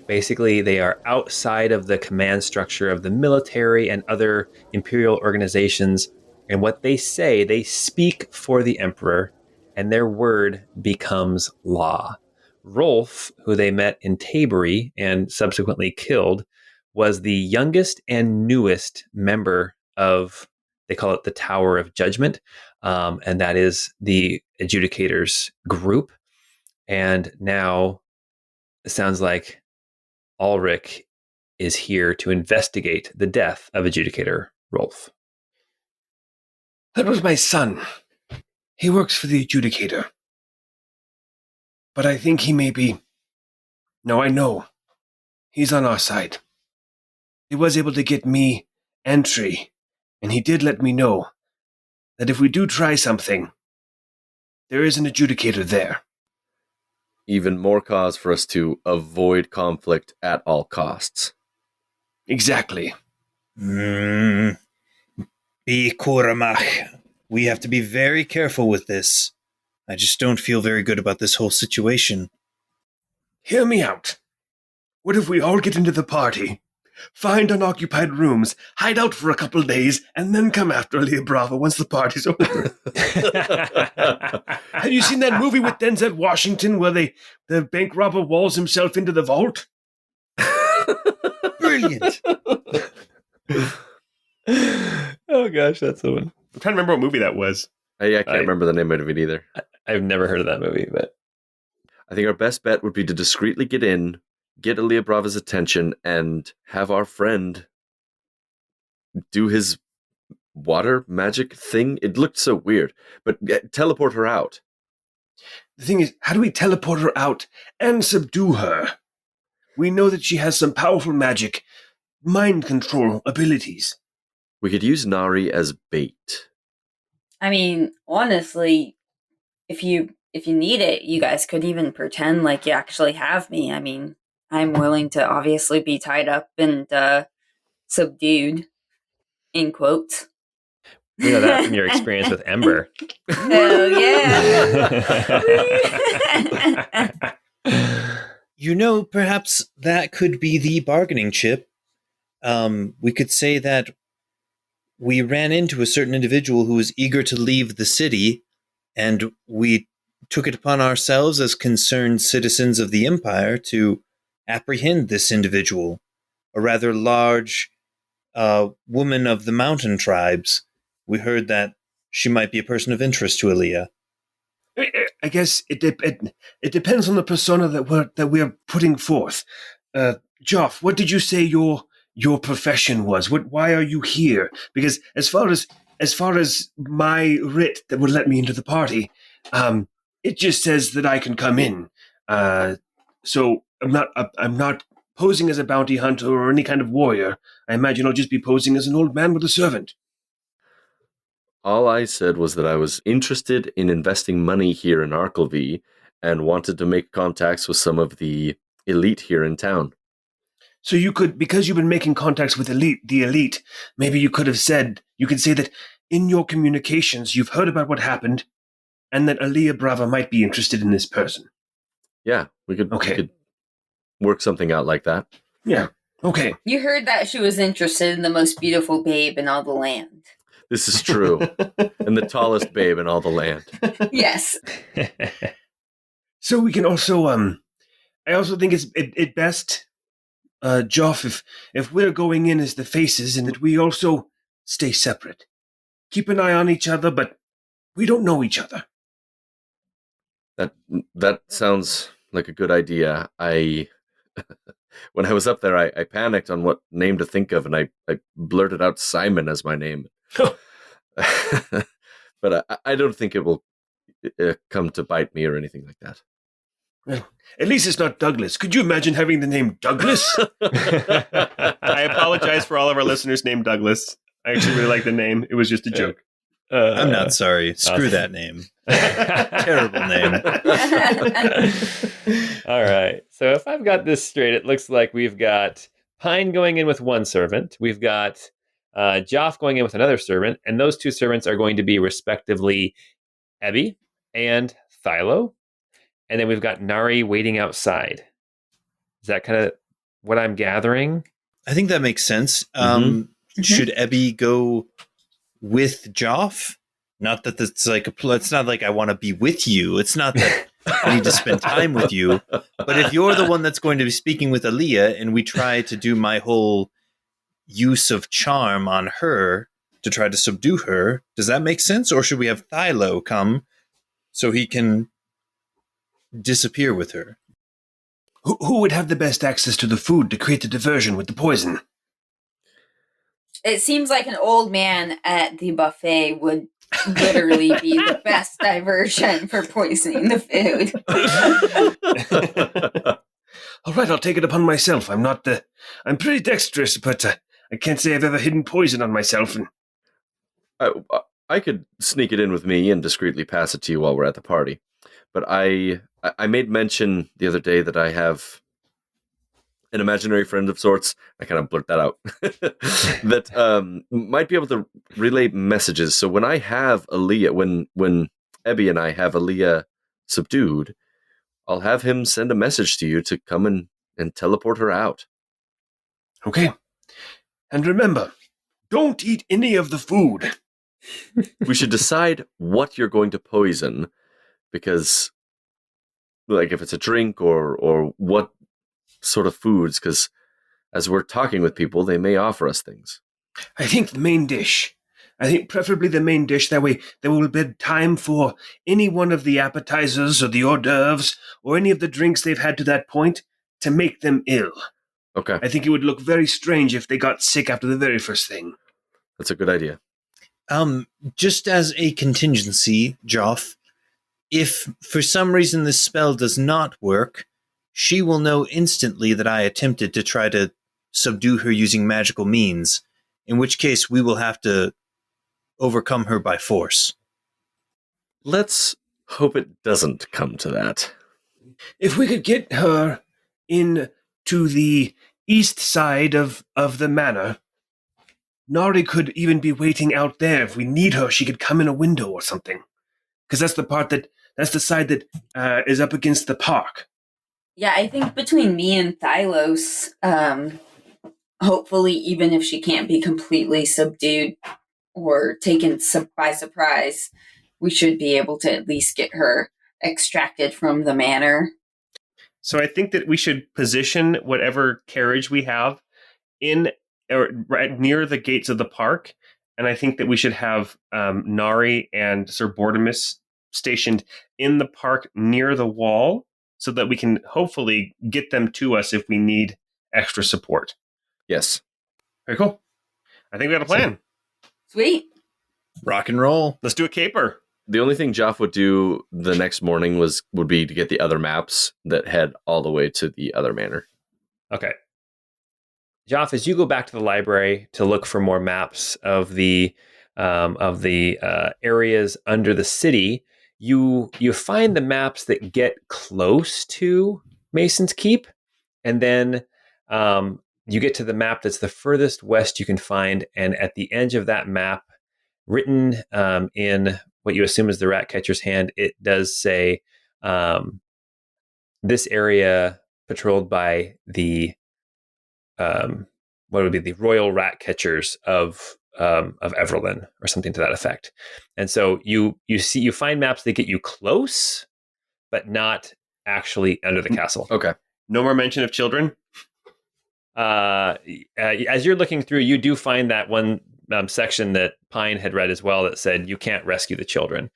Basically, they are outside of the command structure of the military and other imperial organizations. And what they say, they speak for the emperor, and their word becomes law. Rolf, who they met in Tabery and subsequently killed, was the youngest and newest member of, they call it the Tower of Judgment, and that is the adjudicators group. And now it sounds like Ulrich is here to investigate the death of adjudicator Rolf. That was my son. He works for the adjudicator. But I think he may be... No, I know. He's on our side. He was able to get me entry, and he did let me know that if we do try something, there is an adjudicator there. Even more cause for us to avoid conflict at all costs. Exactly. Be Kuramach. We have to be very careful with this. I just don't feel very good about this whole situation. Hear me out. What if we all get into the party, find unoccupied rooms, hide out for a couple days, and then come after Leah Bravo once the party's over? Have you seen that movie with Denzel Washington where the bank robber walls himself into the vault? Brilliant. Oh gosh, that's the one. I'm trying to remember what movie that was. I can't remember the name of it either. I've never heard of that movie, but I think our best bet would be to discreetly get in, get Elia Brava's attention, and have our friend do his water magic thing. It looked so weird, but teleport her out. The thing is, how do we teleport her out and subdue her? We know that she has some powerful magic, mind control abilities. We could use Nari as bait. I mean, honestly, if you need it, you guys could even pretend like you actually have me. I mean, I'm willing to obviously be tied up and subdued, in quotes. we know that from your experience with Ember. Hell yeah. Perhaps that could be the bargaining chip. We could say that we ran into a certain individual who was eager to leave the city, and we took it upon ourselves as concerned citizens of the Empire to apprehend this individual, a rather large woman of the mountain tribes. We heard that she might be a person of interest to Aaliyah. I guess it depends on the persona that we're putting forth. Joff, what did you say your profession was? Why are you here? Because as far as my writ that would let me into the party, it just says that I can come in. So I'm not posing as a bounty hunter or any kind of warrior. I imagine I'll just be posing as an old man with a servant. All I said was that I was interested in investing money here in Arkelvy and wanted to make contacts with some of the elite here in town. So you could, because you've been making contacts with the elite, maybe you could say that in your communications you've heard about what happened, and that Aaliyah Brava might be interested in this person. Yeah, we could work something out like that. Yeah, okay. You heard that she was interested in the most beautiful babe in all the land. This is true. And the tallest babe in all the land. Yes. So we can also, I also think it's best, Joff, if we're going in as the faces, and that we also stay separate. Keep an eye on each other, but we don't know each other. That sounds like a good idea. When I was up there, I panicked on what name to think of, and I blurted out Simon as my name. But I don't think it will come to bite me or anything like that. Well, at least it's not Douglas. Could you imagine having the name Douglas? I apologize for all of our listeners named Douglas. I actually really like the name. It was just a joke. I'm not sorry. Screw that name. Terrible name. All right. So if I've got this straight, it looks like we've got Pine going in with one servant. We've got Joff going in with another servant. And those two servants are going to be respectively Ebby and Thylo. And then we've got Nari waiting outside. Is that kind of what I'm gathering? I think that makes sense. Mm-hmm. Should Ebby go with Joff. Not that it's like it's not like I want to be with you. It's not that I need to spend time with you. But if you're the one that's going to be speaking with Aaliyah, and we try to do my whole use of charm on her to try to subdue her, does that make sense? Or should we have Thylo come so he can disappear with her? Who would have the best access to the food to create the diversion with the poison? It seems like an old man at the buffet would literally be the best diversion for poisoning the food. All right, I'll take it upon myself. I'm pretty dexterous, but I can't say I've ever hidden poison on myself. And I could sneak it in with me and discreetly pass it to you while we're at the party. But I made mention the other day that I have an imaginary friend of sorts. I kind of blurt that out. that might be able to relay messages. So when I have Aaliyah, when Ebby and I have Aaliyah subdued, I'll have him send a message to you to come and teleport her out. Okay. And remember, don't eat any of the food. We should decide what you're going to poison, because like if it's a drink or what sort of foods, because as we're talking with people, they may offer us things. I think the main dish. I think preferably the main dish. That way there will be time for any one of the appetizers or the hors d'oeuvres or any of the drinks they've had to that point to make them ill. Okay. I think it would look very strange if they got sick after the very first thing. That's a good idea. Just as a contingency, Joff, if for some reason this spell does not work, she will know instantly that I attempted to try to subdue her using magical means, in which case we will have to overcome her by force. Let's hope it doesn't come to that. If we could get her in to the east side of the manor, Nari could even be waiting out there. If we need her, she could come in a window or something. Because that's the side that is up against the park. Yeah, I think between me and Thylos, hopefully even if she can't be completely subdued or taken by surprise, we should be able to at least get her extracted from the manor. So I think that we should position whatever carriage we have in or right near the gates of the park, and I think that we should have Nari and Sir Bortimus stationed in the park near the wall, so that we can hopefully get them to us if we need extra support. Yes. Very cool. I think we got a plan. Sweet. Rock and roll. Let's do a caper. The only thing Joff would do the next morning would be to get the other maps that head all the way to the other manor. Okay. Joff, as you go back to the library to look for more maps of the areas under the city, you find the maps that get close to Mason's Keep, and then you get to the map that's the furthest west you can find, and at the edge of that map, written in what you assume is the rat catcher's hand, it does say this area patrolled by the what would be the royal rat catchers of Everlyn, or something to that effect. And so you find maps that get you close, but not actually under the castle. Okay. No more mention of children. As you're looking through, you do find that one section that Pine had read as well that said you can't rescue the children.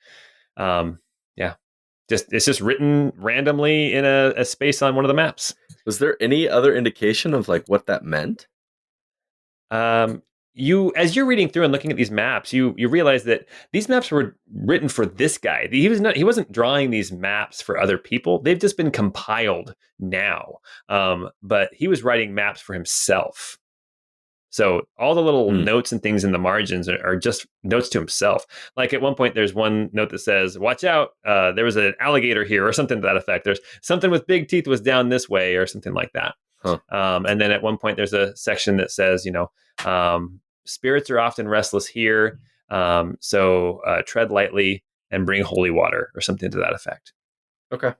It's just written randomly in a space on one of the maps. Was there any other indication of like what that meant? As you're reading through and looking at these maps, you realize that these maps were written for this guy. He wasn't drawing these maps for other people. They've just been compiled now. But he was writing maps for himself. So all the little notes and things in the margins are just notes to himself. Like at one point, there's one note that says, "Watch out, there was an alligator here," or something to that effect. There's something with big teeth was down this way, or something like that. Huh. And then at one point, there's a section that says, spirits are often restless here, so tread lightly and bring holy water, or something to that effect. Okay.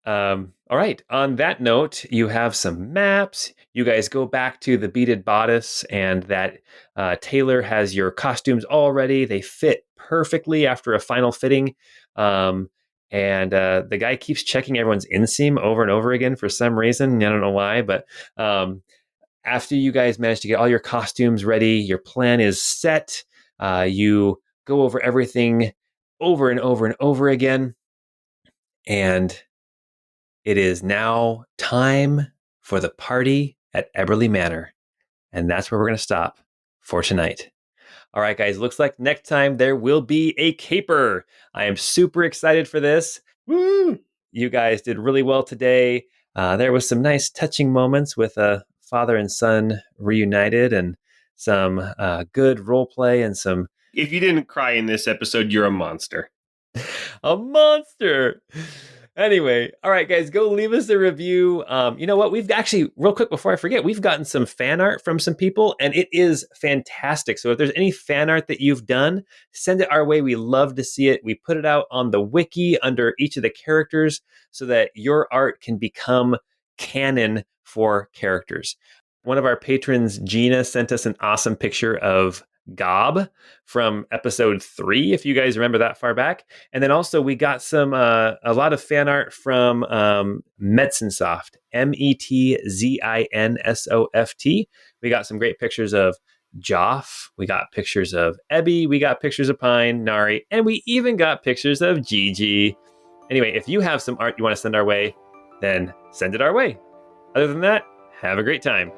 All right. On that note, you have some maps. You guys go back to the beaded bodice, and that tailor has your costumes all ready. They fit perfectly after a final fitting. And the guy keeps checking everyone's inseam over and over again for some reason. I don't know why, but after you guys manage to get all your costumes ready, your plan is set. You go over everything over and over and over again. And it is now time for the party at Eberly Manor. And that's where we're going to stop for tonight. All right, guys, looks like next time there will be a caper. I am super excited for this. Woo! You guys did really well today. There was some nice touching moments with a father and son reunited, and some good role play and some... If you didn't cry in this episode, you're a monster. A monster. Anyway, all right, guys, go leave us a review. You know what? We've actually, real quick before I forget, we've gotten some fan art from some people, and it is fantastic. So if there's any fan art that you've done, send it our way. We love to see it. We put it out on the wiki under each of the characters so that your art can become canon for characters. One of our patrons, Gina, sent us an awesome picture of Gob from episode 3, if you guys remember that far back. And then also we got some a lot of fan art from Metzinsoft, Metzinsoft. We got some great pictures of Joff. We got pictures of Ebby. We got pictures of Pine, Nari, and we even got pictures of Gigi. Anyway, if you have some art you want to send our way, then send it our way. Other than that, have a great time.